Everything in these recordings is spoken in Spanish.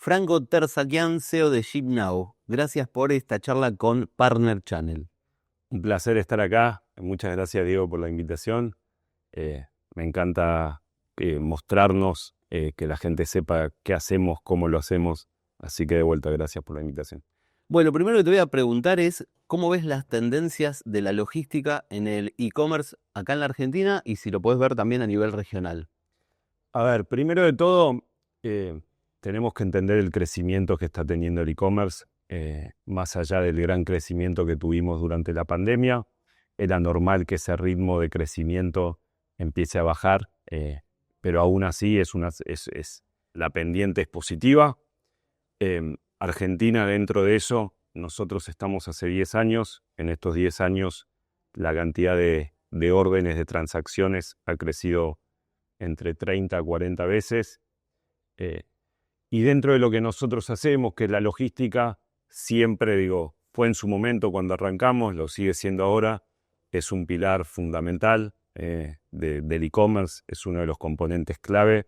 Franco Terzakian, CEO de ShipNow. Gracias por esta charla con Partner Channel. Un placer estar acá. Muchas gracias, Diego, por la invitación. Me encanta mostrarnos, que la gente sepa qué hacemos, cómo lo hacemos. Así que de vuelta, gracias por la invitación. Bueno, primero que te voy a preguntar es, ¿cómo ves las tendencias de la logística en el e-commerce acá en la Argentina y si lo podés ver también a nivel regional? A ver, primero de todo, tenemos que entender el crecimiento que está teniendo el e-commerce. Más allá del gran crecimiento que tuvimos durante la pandemia, era normal que ese ritmo de crecimiento empiece a bajar, pero aún así la pendiente es positiva. Argentina, dentro de eso, nosotros estamos hace 10 años. En estos 10 años la cantidad de órdenes, de transacciones ha crecido entre 30 a 40 veces. Y dentro de lo que nosotros hacemos, que es la logística, siempre fue en su momento cuando arrancamos, lo sigue siendo ahora, es un pilar fundamental del e-commerce, es uno de los componentes clave.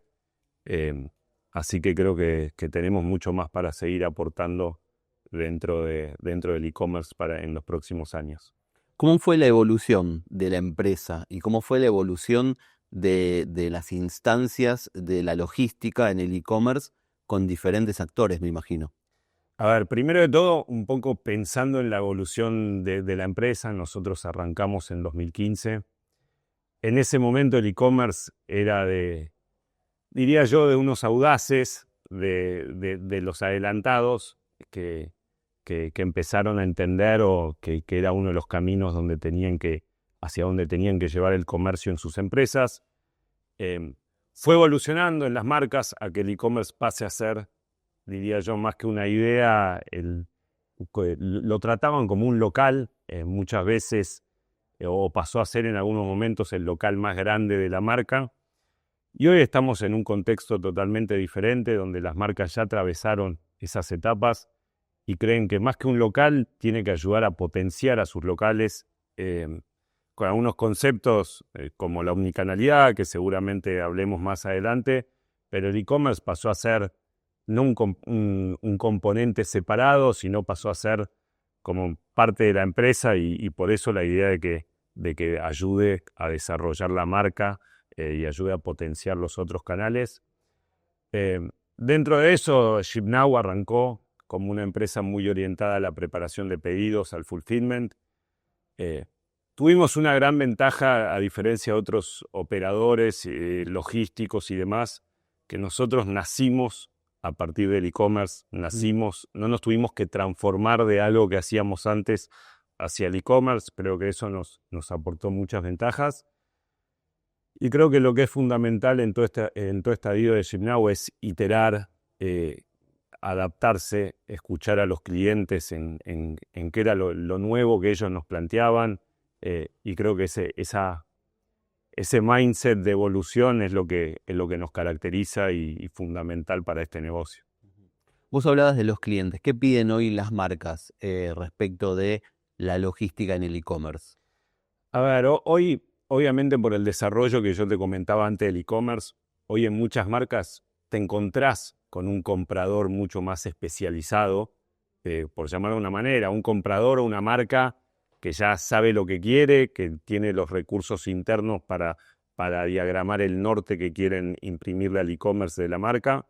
Así que creo que tenemos mucho más para seguir aportando dentro del e-commerce en los próximos años. ¿Cómo fue la evolución de la empresa y cómo fue la evolución de las instancias de la logística en el e-commerce con diferentes actores, me imagino? A ver, primero de todo, un poco pensando en la evolución de la empresa, nosotros arrancamos en 2015. En ese momento el e-commerce era diría yo, de unos audaces, de los adelantados que empezaron a entender o que era uno de los caminos hacia donde tenían que llevar el comercio en sus empresas. Fue evolucionando en las marcas a que el e-commerce pase a ser, diría yo, más que una idea, lo trataban como un local, muchas veces, o pasó a ser en algunos momentos el local más grande de la marca. Y hoy estamos en un contexto totalmente diferente, donde las marcas ya atravesaron esas etapas y creen que más que un local, tiene que ayudar a potenciar a sus locales con algunos conceptos como la omnicanalidad, que seguramente hablemos más adelante, pero el e-commerce pasó a ser no un componente separado, sino pasó a ser como parte de la empresa y por eso la idea de que ayude a desarrollar la marca y ayude a potenciar los otros canales. Dentro de eso, ShipNow arrancó como una empresa muy orientada a la preparación de pedidos, al fulfillment. Tuvimos una gran ventaja, a diferencia de otros operadores logísticos y demás, que nosotros nacimos a partir del e-commerce, no nos tuvimos que transformar de algo que hacíamos antes hacia el e-commerce, pero que eso nos aportó muchas ventajas. Y creo que lo que es fundamental en todo estadio de ShipNow es iterar, adaptarse, escuchar a los clientes en qué era lo nuevo que ellos nos planteaban, y creo que ese mindset de evolución es lo que nos caracteriza y fundamental para este negocio. Vos hablabas de los clientes. ¿Qué piden hoy las marcas respecto de la logística en el e-commerce? A ver, hoy, obviamente por el desarrollo que yo te comentaba antes del e-commerce, hoy en muchas marcas te encontrás con un comprador mucho más especializado, por llamarlo de una manera, un comprador o una marca que ya sabe lo que quiere, que tiene los recursos internos para diagramar el norte que quieren imprimirle al e-commerce de la marca.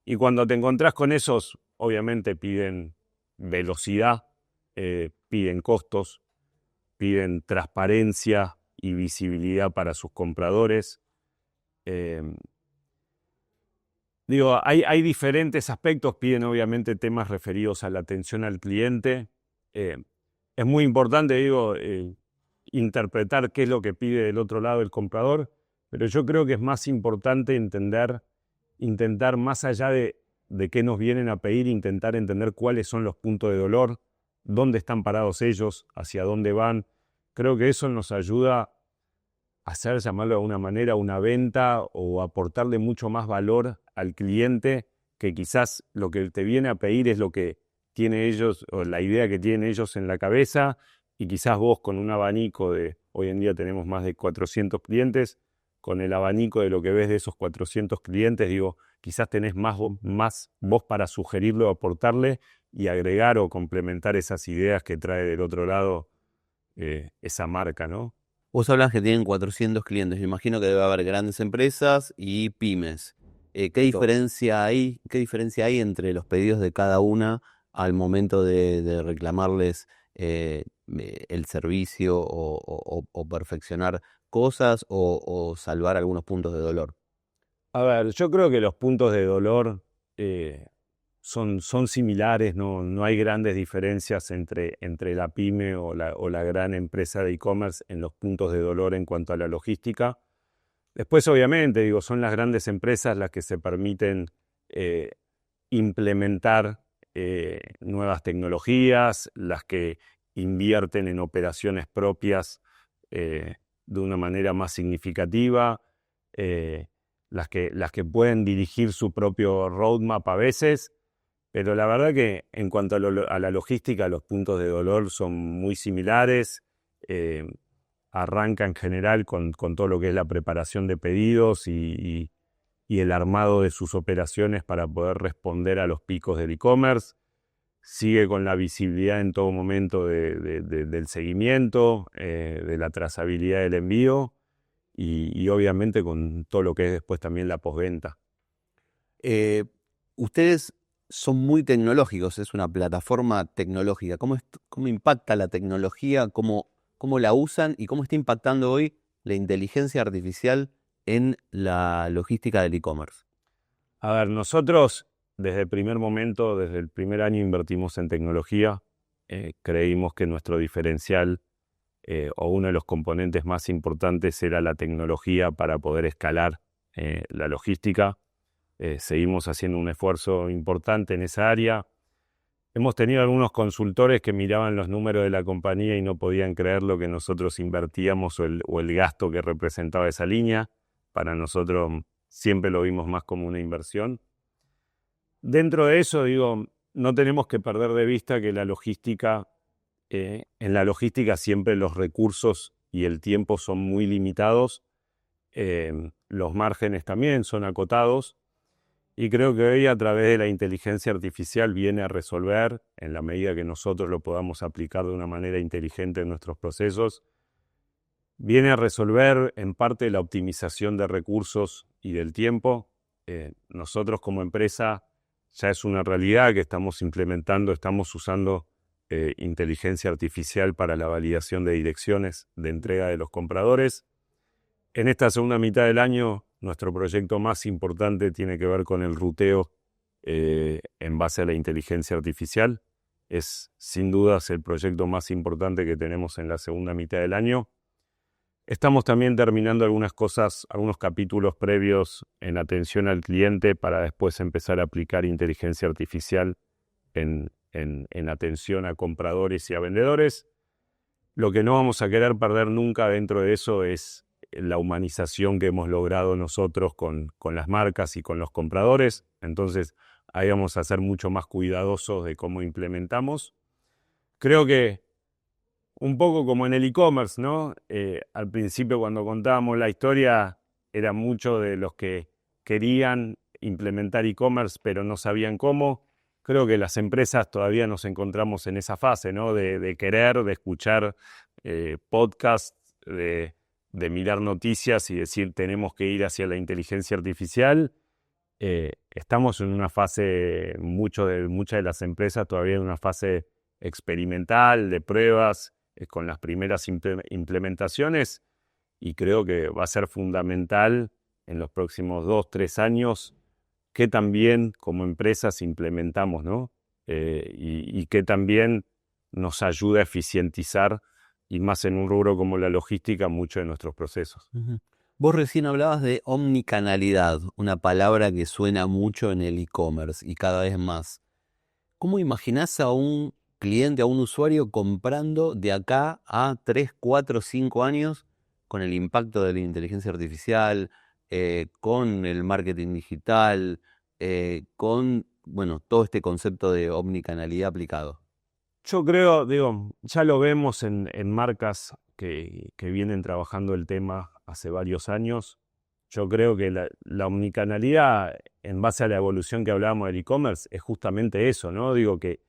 Y cuando te encontrás con esos, obviamente piden velocidad, piden costos, piden transparencia y visibilidad para sus compradores. Hay diferentes aspectos, piden obviamente temas referidos a la atención al cliente. Es muy importante, interpretar qué es lo que pide del otro lado el comprador, pero yo creo que es más importante intentar más allá de qué nos vienen a pedir, intentar entender cuáles son los puntos de dolor, dónde están parados ellos, hacia dónde van. Creo que eso nos ayuda a hacer, llamarlo de alguna manera, una venta o aportarle mucho más valor al cliente, que quizás lo que te viene a pedir es lo que tiene ellos, o la idea que tienen ellos en la cabeza, y quizás vos con un abanico hoy en día tenemos más de 400 clientes, con el abanico de lo que ves de esos 400 clientes, digo, quizás tenés más voz para sugerirle o aportarle y agregar o complementar esas ideas que trae del otro lado esa marca, ¿no? Vos hablas que tienen 400 clientes. Me imagino que debe haber grandes empresas y pymes. ¿Qué diferencia hay? ¿Qué diferencia hay entre los pedidos de cada una al momento de reclamarles el servicio o perfeccionar cosas o salvar algunos puntos de dolor? A ver, yo creo que los puntos de dolor son similares, no hay grandes diferencias entre la pyme o la gran empresa de e-commerce en los puntos de dolor en cuanto a la logística. Después, obviamente, digo, son las grandes empresas las que se permiten implementar nuevas tecnologías, las que invierten en operaciones propias de una manera más significativa, las que pueden dirigir su propio roadmap a veces, pero la verdad que en cuanto a la logística, los puntos de dolor son muy similares. Arranca en general con todo lo que es la preparación de pedidos y el armado de sus operaciones para poder responder a los picos del e-commerce. Sigue con la visibilidad en todo momento del seguimiento, de la trazabilidad del envío y obviamente con todo lo que es después también la postventa. Ustedes son muy tecnológicos, es una plataforma tecnológica. ¿Cómo impacta la tecnología? ¿Cómo la usan y cómo está impactando hoy la inteligencia artificial en la logística del e-commerce? A ver, nosotros desde el primer momento, desde el primer año invertimos en tecnología. Creímos que nuestro diferencial o uno de los componentes más importantes era la tecnología para poder escalar la logística. Seguimos haciendo un esfuerzo importante en esa área. Hemos tenido algunos consultores que miraban los números de la compañía y no podían creer lo que nosotros invertíamos o el gasto que representaba esa línea. Para nosotros siempre lo vimos más como una inversión. Dentro de eso, digo, no tenemos que perder de vista que la logística, en la logística siempre los recursos y el tiempo son muy limitados. Los márgenes también son acotados. Y creo que hoy a través de la inteligencia artificial viene a resolver, en la medida que nosotros lo podamos aplicar de una manera inteligente en nuestros procesos, viene a resolver en parte la optimización de recursos y del tiempo. Nosotros como empresa ya es una realidad que estamos implementando, estamos usando inteligencia artificial para la validación de direcciones de entrega de los compradores. En esta segunda mitad del año, nuestro proyecto más importante tiene que ver con el ruteo en base a la inteligencia artificial. Es sin dudas el proyecto más importante que tenemos en la segunda mitad del año. Estamos también terminando algunas cosas, algunos capítulos previos en atención al cliente para después empezar a aplicar inteligencia artificial en atención a compradores y a vendedores. Lo que no vamos a querer perder nunca dentro de eso es la humanización que hemos logrado nosotros con las marcas y con los compradores. Entonces, ahí vamos a ser mucho más cuidadosos de cómo implementamos. Creo que un poco como en el e-commerce, ¿no? Al principio cuando contábamos la historia, era mucho de los que querían implementar e-commerce, pero no sabían cómo. Creo que las empresas todavía nos encontramos en esa fase, ¿no? De querer, de escuchar podcasts, de mirar noticias y decir tenemos que ir hacia la inteligencia artificial. Estamos en una fase, muchas de las empresas todavía en una fase experimental, de pruebas, con las primeras implementaciones, y creo que va a ser fundamental en los próximos 2-3 años que también como empresas implementamos, ¿no? Y que también nos ayuda a eficientizar, y más en un rubro como la logística, mucho de nuestros procesos. Uh-huh. Vos recién hablabas de omnicanalidad, una palabra que suena mucho en el e-commerce y cada vez más. ¿Cómo imaginás a un cliente, a un usuario comprando de acá a 3, 4, 5 años con el impacto de la inteligencia artificial, con el marketing digital, con todo este concepto de omnicanalidad aplicado? Yo creo, digo, ya lo vemos en marcas que vienen trabajando el tema hace varios años. Yo creo que la omnicanalidad, en base a la evolución que hablábamos del e-commerce, es justamente eso, ¿no? Digo que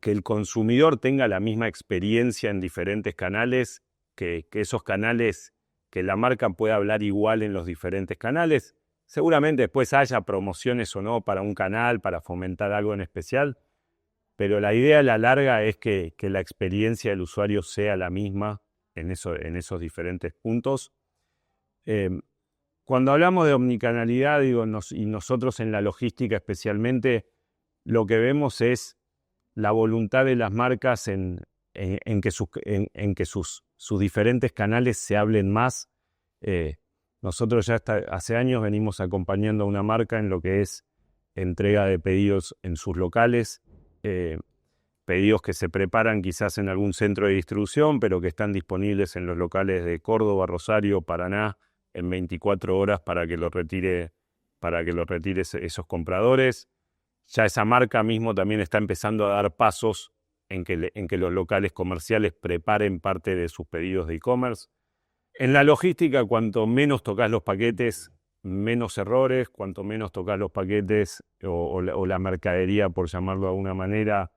el consumidor tenga la misma experiencia en diferentes canales, que esos canales, que la marca pueda hablar igual en los diferentes canales. Seguramente después haya promociones o no para un canal, para fomentar algo en especial, pero la idea a la larga es que la experiencia del usuario sea la misma en esos diferentes puntos. Cuando hablamos de omnicanalidad, digo, y nosotros en la logística especialmente, lo que vemos es la voluntad de las marcas en que sus diferentes canales se hablen más. Nosotros ya hace años venimos acompañando a una marca en lo que es entrega de pedidos en sus locales, pedidos que se preparan quizás en algún centro de distribución, pero que están disponibles en los locales de Córdoba, Rosario, Paraná, en 24 horas para que lo retire esos compradores. Ya esa marca mismo también está empezando a dar pasos en que los locales comerciales preparen parte de sus pedidos de e-commerce. En la logística, cuanto menos tocas los paquetes, menos errores. Cuanto menos tocas los paquetes o la mercadería, por llamarlo de alguna manera,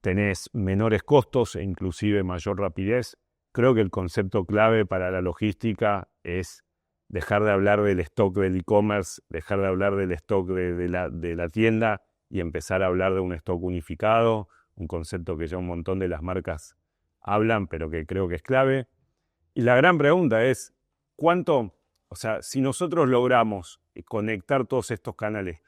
tenés menores costos e inclusive mayor rapidez. Creo que el concepto clave para la logística es dejar de hablar del stock del e-commerce, dejar de hablar del stock de la tienda y empezar a hablar de un stock unificado, un concepto que ya un montón de las marcas hablan, pero que creo que es clave. Y la gran pregunta es, si nosotros logramos conectar todos estos canales,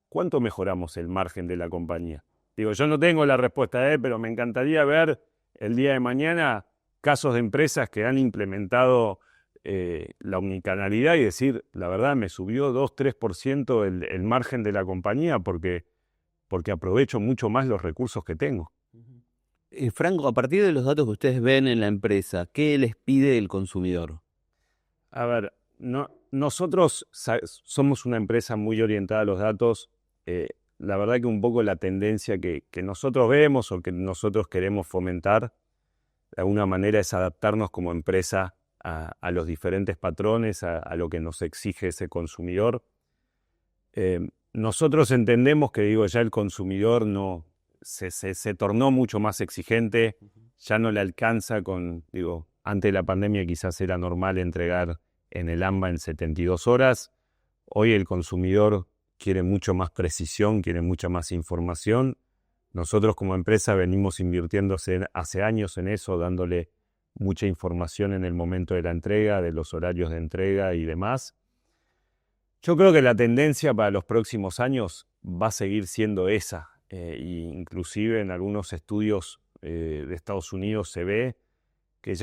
¿cuánto mejoramos el margen de la compañía? Digo, yo no tengo la respuesta, pero me encantaría ver el día de mañana casos de empresas que han implementado la omnicanalidad y decir, la verdad, me subió 2-3% el margen de la compañía porque aprovecho mucho más los recursos que tengo. Franco, a partir de los datos que ustedes ven en la empresa, ¿qué les pide el consumidor? A ver, nosotros somos una empresa muy orientada a los datos. La verdad que un poco la tendencia que nosotros vemos o que nosotros queremos fomentar, de alguna manera, es adaptarnos como empresa a los diferentes patrones, a lo que nos exige ese consumidor. Nosotros entendemos que, ya el consumidor se tornó mucho más exigente, ya no le alcanza antes de la pandemia quizás era normal entregar en el AMBA en 72 horas. Hoy el consumidor quiere mucho más precisión, quiere mucha más información. Nosotros como empresa venimos invirtiendo hace años en eso, dándole mucha información en el momento de la entrega, de los horarios de entrega y demás. Yo creo que la tendencia para los próximos años va a seguir siendo esa. Inclusive en algunos estudios de Estados Unidos se ve que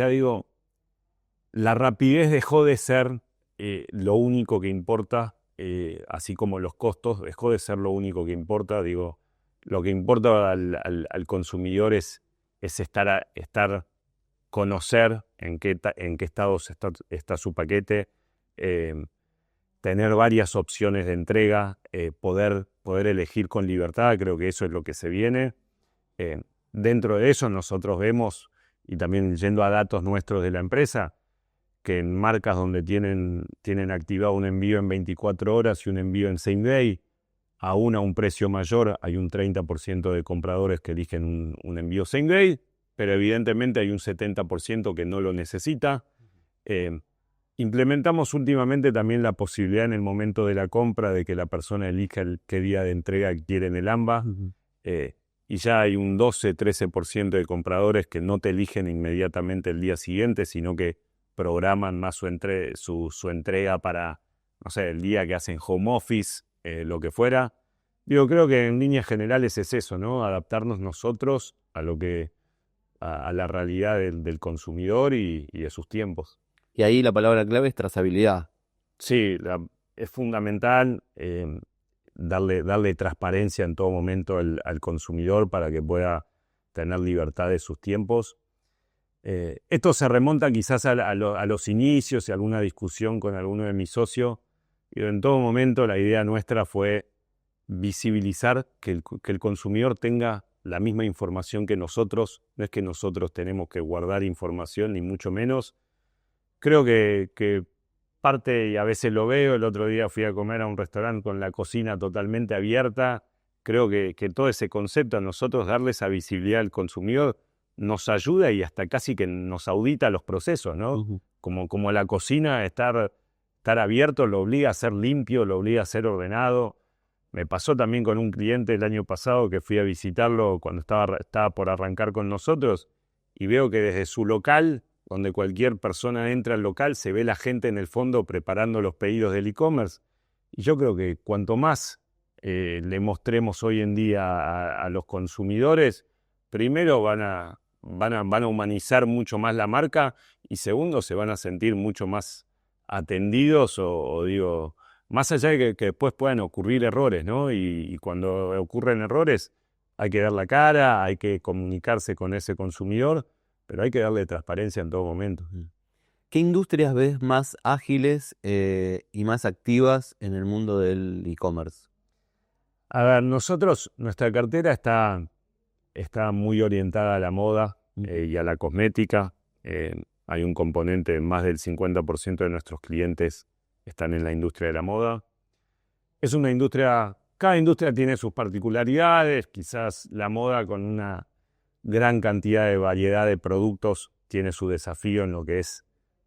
la rapidez dejó de ser lo único que importa, así como los costos, dejó de ser lo único que importa. Lo que importa al consumidor es conocer en qué estado está su paquete, tener varias opciones de entrega, poder elegir con libertad. Creo que eso es lo que se viene. Dentro de eso nosotros vemos, y también yendo a datos nuestros de la empresa, que en marcas donde tienen activado un envío en 24 horas y un envío en same day, aún a un precio mayor, hay un 30% de compradores que eligen un envío same day, pero evidentemente hay un 70% que no lo necesita. Implementamos últimamente también la posibilidad en el momento de la compra de que la persona elija qué día de entrega quiere en el AMBA. Y ya hay un 12-13% de compradores que no te eligen inmediatamente el día siguiente, sino que programan más su entrega para, no sé, el día que hacen home office, lo que fuera. Creo que en líneas generales es eso, ¿no? Adaptarnos nosotros a la realidad del consumidor y de sus tiempos. Y ahí la palabra clave es trazabilidad. Sí, es fundamental darle transparencia en todo momento al consumidor para que pueda tener libertad de sus tiempos. Esto se remonta quizás a los inicios y alguna discusión con alguno de mis socios. En todo momento la idea nuestra fue visibilizar que el consumidor tenga la misma información que nosotros. No es que nosotros tenemos que guardar información, ni mucho menos. Creo que parte, y a veces lo veo, el otro día fui a comer a un restaurante con la cocina totalmente abierta. Creo que todo ese concepto a nosotros darle esa visibilidad al consumidor nos ayuda y hasta casi que nos audita los procesos, ¿no? Ujú. Como la cocina, estar abierto lo obliga a ser limpio, lo obliga a ser ordenado. Me pasó también con un cliente el año pasado que fui a visitarlo cuando estaba por arrancar con nosotros y veo que desde su local, donde cualquier persona entra al local, se ve la gente en el fondo preparando los pedidos del e-commerce. Y yo creo que cuanto más le mostremos hoy en día a los consumidores, primero van a humanizar mucho más la marca y segundo se van a sentir mucho más atendidos o digo, más allá de que después puedan ocurrir errores, ¿no? Y cuando ocurren errores hay que dar la cara, hay que comunicarse con ese consumidor, pero hay que darle transparencia en todo momento. ¿Qué industrias ves más ágiles y más activas en el mundo del e-commerce? A ver, nuestra cartera está muy orientada a la moda y a la cosmética. Hay un componente, más del 50% de nuestros clientes están en la industria de la moda. Es una industria, cada industria tiene sus particularidades, quizás la moda con una gran cantidad de variedad de productos tiene su desafío en lo que es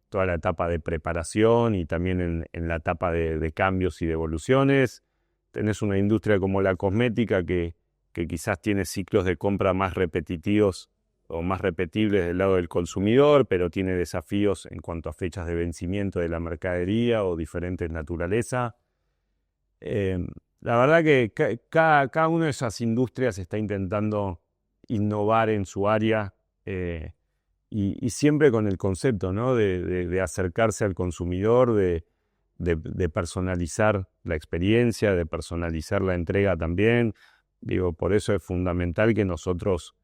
toda la etapa de preparación y también en la etapa de cambios y de evoluciones. Tenés una industria como la cosmética que quizás tiene ciclos de compra más repetitivos o más repetibles del lado del consumidor, pero tiene desafíos en cuanto a fechas de vencimiento de la mercadería o diferentes naturaleza. La verdad que cada una de esas industrias está intentando innovar en su área y siempre con el concepto, ¿no? de acercarse al consumidor, de personalizar la experiencia, de personalizar la entrega también. Digo, por eso es fundamental que nosotros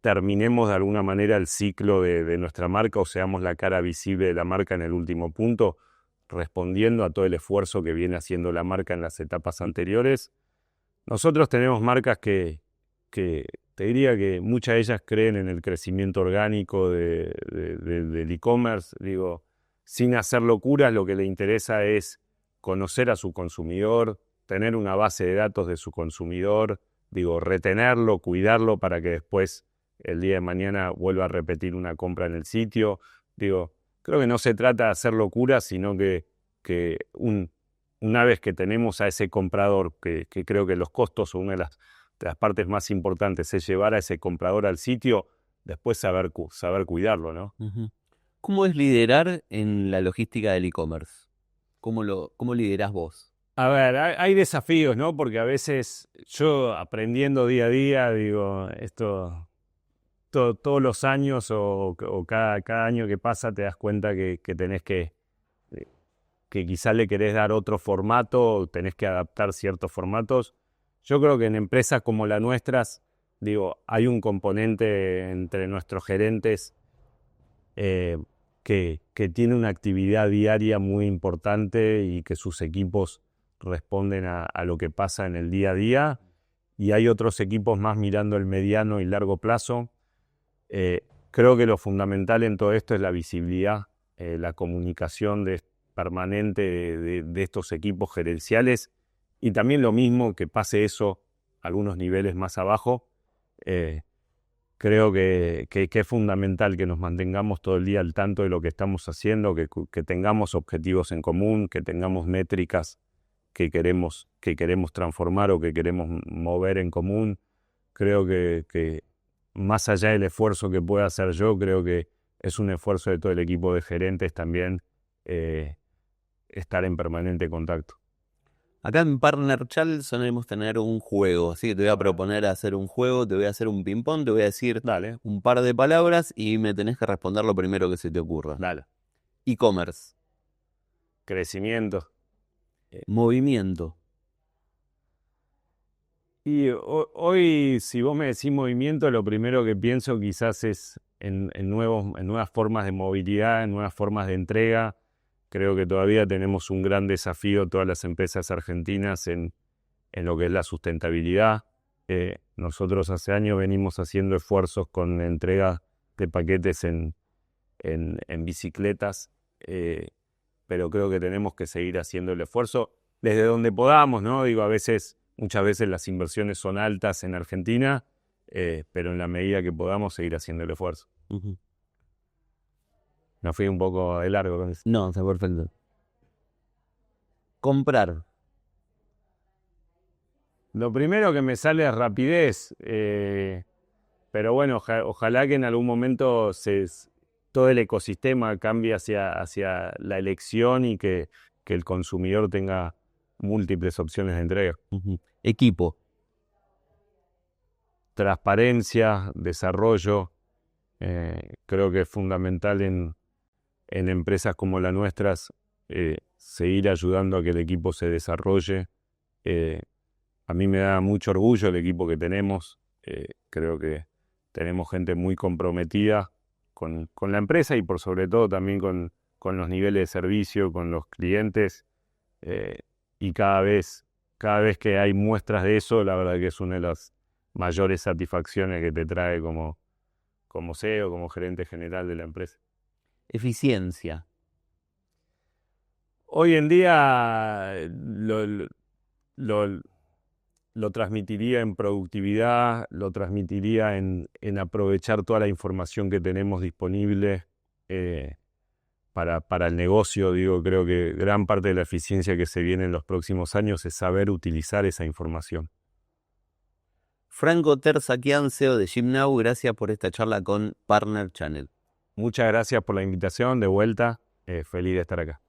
terminemos de alguna manera el ciclo de nuestra marca o seamos la cara visible de la marca en el último punto, respondiendo a todo el esfuerzo que viene haciendo la marca en las etapas anteriores. Nosotros tenemos marcas que te diría que muchas de ellas creen en el crecimiento orgánico del e-commerce. Digo, sin hacer locuras, lo que le interesa es conocer a su consumidor, tener una base de datos de su consumidor, digo, retenerlo, cuidarlo para que después el día de mañana vuelva a repetir una compra en el sitio. Digo, creo que no se trata de hacer locuras, sino que una vez que tenemos a ese comprador, que creo que los costos son una de las partes más importantes, es llevar a ese comprador al sitio, después saber cuidarlo, ¿no? Ujú. ¿Cómo es liderar en la logística del e-commerce? ¿Cómo liderás vos? A ver, hay desafíos, ¿no? Porque a veces yo aprendiendo día a día, digo, todos los años o cada año que pasa te das cuenta que tenés que quizás le querés dar otro formato, o tenés que adaptar ciertos formatos. Yo creo que en empresas como las nuestras, digo, hay un componente entre nuestros gerentes que tiene una actividad diaria muy importante y que sus equipos responden a lo que pasa en el día a día. Y hay otros equipos más mirando el mediano y largo plazo. Creo que lo fundamental en todo esto es la visibilidad, la comunicación permanente de estos equipos gerenciales y también lo mismo que pase eso a algunos niveles más abajo. Creo que es fundamental que nos mantengamos todo el día al tanto de lo que estamos haciendo, que tengamos objetivos en común, que tengamos métricas que queremos transformar o que queremos mover en común. Creo que más allá del esfuerzo que pueda hacer yo, creo que es un esfuerzo de todo el equipo de gerentes también estar en permanente contacto. Acá en Partner Channel solemos tener un juego, así que te voy a proponer hacer un juego, te voy a hacer un ping-pong, te voy a decir Dale, un par de palabras y me tenés que responder lo primero que se te ocurra. dale. E-commerce, Crecimiento. movimiento, Y hoy, si vos me decís movimiento, lo primero que pienso quizás es en nuevas formas de movilidad, en nuevas formas de entrega. Creo que todavía tenemos un gran desafío todas las empresas argentinas en lo que es la sustentabilidad. Nosotros hace años venimos haciendo esfuerzos con entrega de paquetes en bicicletas pero creo que tenemos que seguir haciendo el esfuerzo desde donde podamos, ¿no? Digo, muchas veces las inversiones son altas en Argentina, pero en la medida que podamos seguir haciendo el esfuerzo. Ujú. Me fui un poco de largo con eso. No, está perfecto. Comprar. Lo primero que me sale es rapidez, pero bueno, ojalá que en algún momento todo el ecosistema cambie hacia la elección y que el consumidor tenga múltiples opciones de entrega. Ujú. Equipo. Transparencia, desarrollo, creo que es fundamental en empresas como las nuestras seguir ayudando a que el equipo se desarrolle. A mí me da mucho orgullo el equipo que tenemos. Creo que tenemos gente muy comprometida con la empresa y por sobre todo también con los niveles de servicio, con los clientes. Y cada vez que hay muestras de eso, la verdad que es una de las mayores satisfacciones que te trae como CEO, como gerente general de la empresa. Eficiencia. Hoy en día lo transmitiría en productividad, lo transmitiría en aprovechar toda la información que tenemos disponible para el negocio. Digo, creo que gran parte de la eficiencia que se viene en los próximos años es saber utilizar esa información. Franco Terzakian, CEO de GymNow, gracias por esta charla con Partner Channel. Muchas gracias por la invitación, de vuelta, feliz de estar acá.